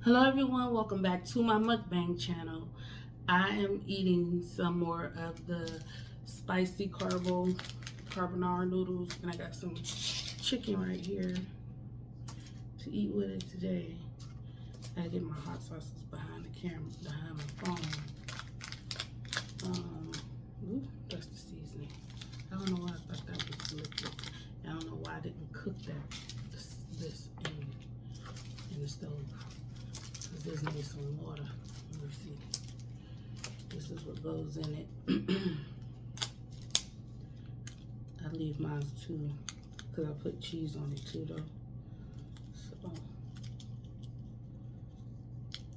Hello everyone, welcome back to my mukbang channel. I am eating some more of the spicy carbonara noodles, and I got some chicken right here to eat with it today. I gotta get my hot sauces behind the camera, behind my phone. That's the seasoning. I don't know why I thought that was liquid. I don't know why I didn't cook this in the stove. This needs some water. Let me see. This is what goes in it. I leave mine too, because I put cheese on it too though. So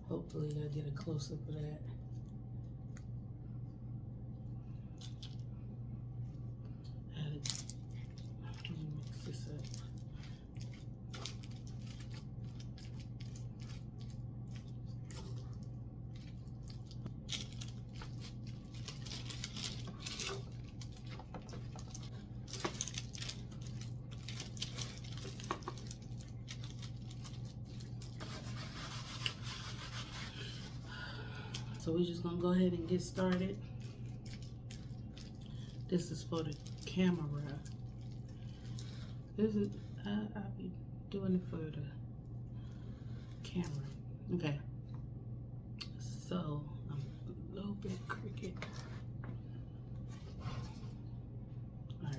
hopefully I'll get a close up of that. Let me mix this up. So we're just gonna go ahead and get started. This is for the camera. This is I'll be doing it for the camera. Okay. So I'm a little bit crooked. All right.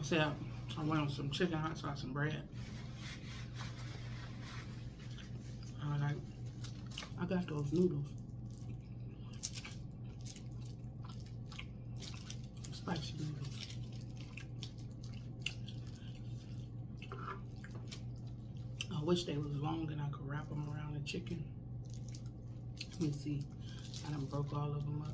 So I went on some chicken hot sauce and bread. I got those noodles. Spicy noodles. I wish they was long and I could wrap them around the chicken. Let me see. I done broke all of them up.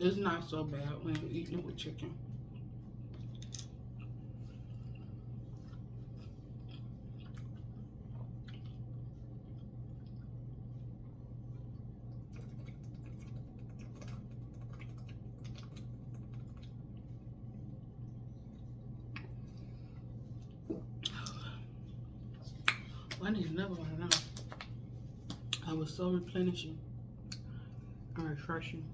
It's not so bad when you're eating it with chicken. I need another one now. I was so replenishing and refreshing.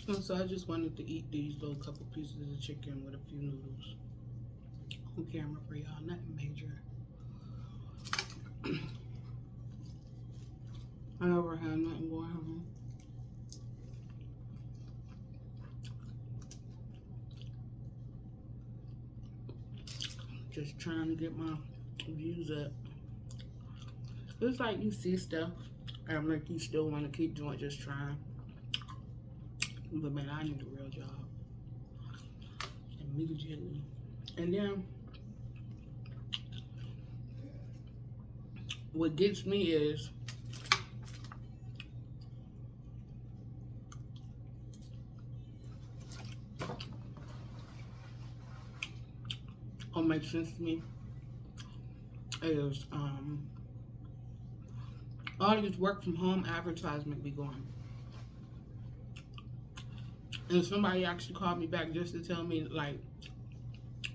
And so I just wanted to eat these little couple pieces of chicken with a few noodles on camera for y'all, nothing major. I never had nothing going on. Just trying to get my views up. It's like you see stuff and like you still want to keep doing, just trying. But man, I need a real job immediately. And then what gets me is what makes sense to me is all these work from home advertisement be going. And somebody actually called me back just to tell me, like,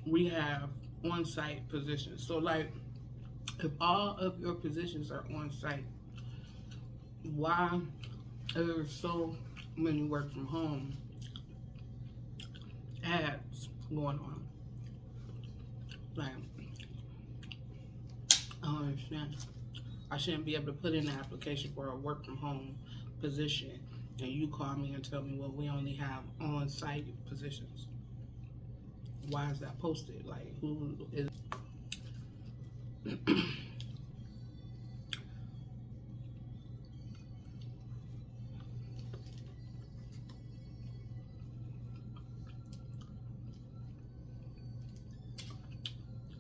we have on-site positions. So, like, if all of your positions are on-site, why are so when you work from home, ads going on. Like, I don't understand. I shouldn't be able to put in an application for a work from home position, and you call me and tell me, well, we only have on-site positions. Why is that posted? Like, who is?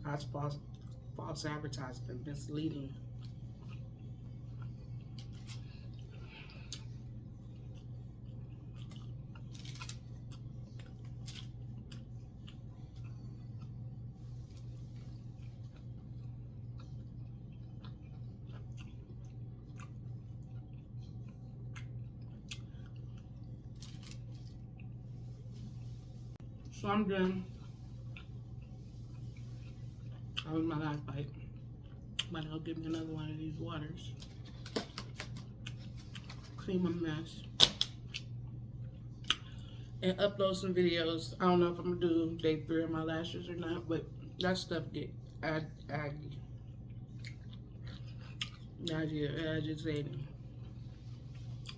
That's false advertisement, misleading. So I'm done. That was my last bite. But I'll give me another one of these waters. Clean my mess. And upload some videos. I don't know if I'm gonna do day 3 of my lashes or not, but that stuff get agitating.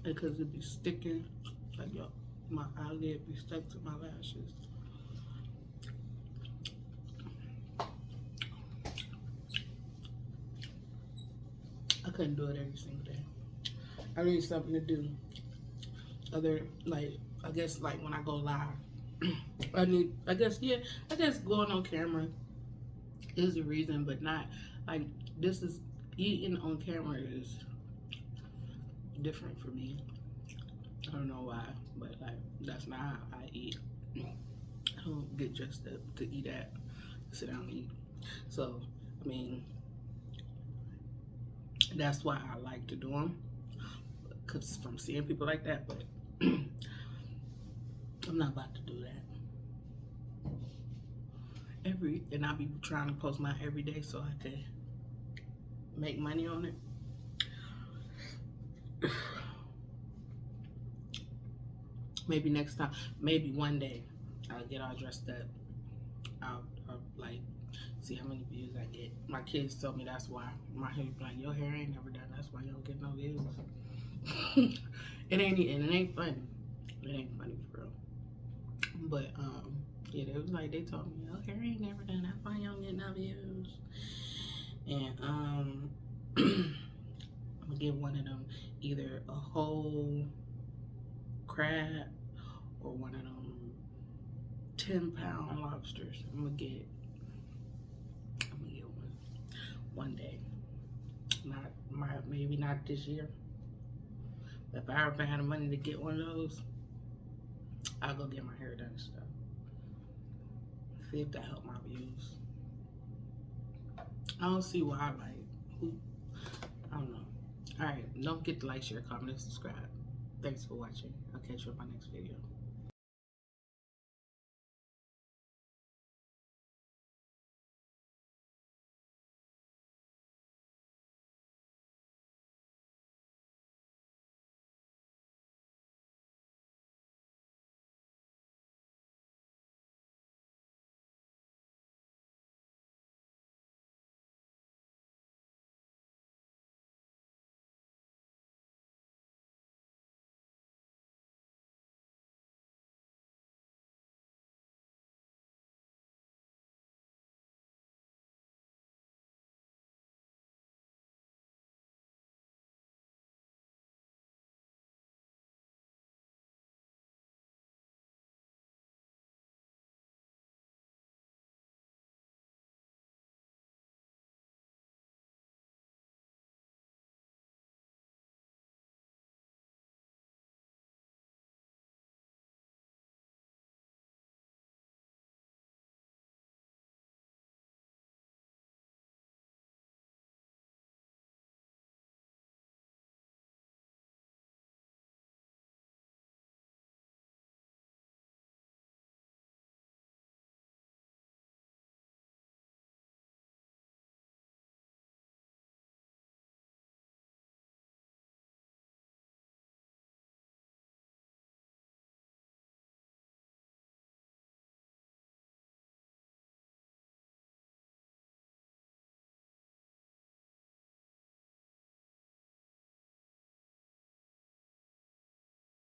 Because it be sticking. Like, yo, my eyelid be stuck to my lashes. I couldn't do it every single day. I need something to do. I guess like when I go live. I guess going on camera is the reason, but not, like, eating on camera is different for me. I don't know why, but like, that's not how I eat. I don't get dressed up to eat at, sit down and eat. So, I mean, that's why I like to do them, because from seeing people like that, but I'm not about to do that. And I'll be trying to post mine every day so I can make money on it. Maybe next time, maybe one day, I'll get all dressed up. I'll like see how many views I get. My kids tell me that's why. My hair be like, your hair ain't never done. That's why you don't get no views. It ain't funny. It ain't funny for real. But yeah, they was like, they told me your hair ain't never done. That's why you don't get no views. And I'm gonna give one of them either a whole crab or one of them 10-pound lobsters. I'm gonna get one day. Maybe not this year. If I ever had the money to get one of those, I'll go get my hair done and stuff. See if that help my views. I don't see why, I don't know. Alright, don't forget to like, share, comment, and subscribe. Thanks for watching. I'll catch you in my next video.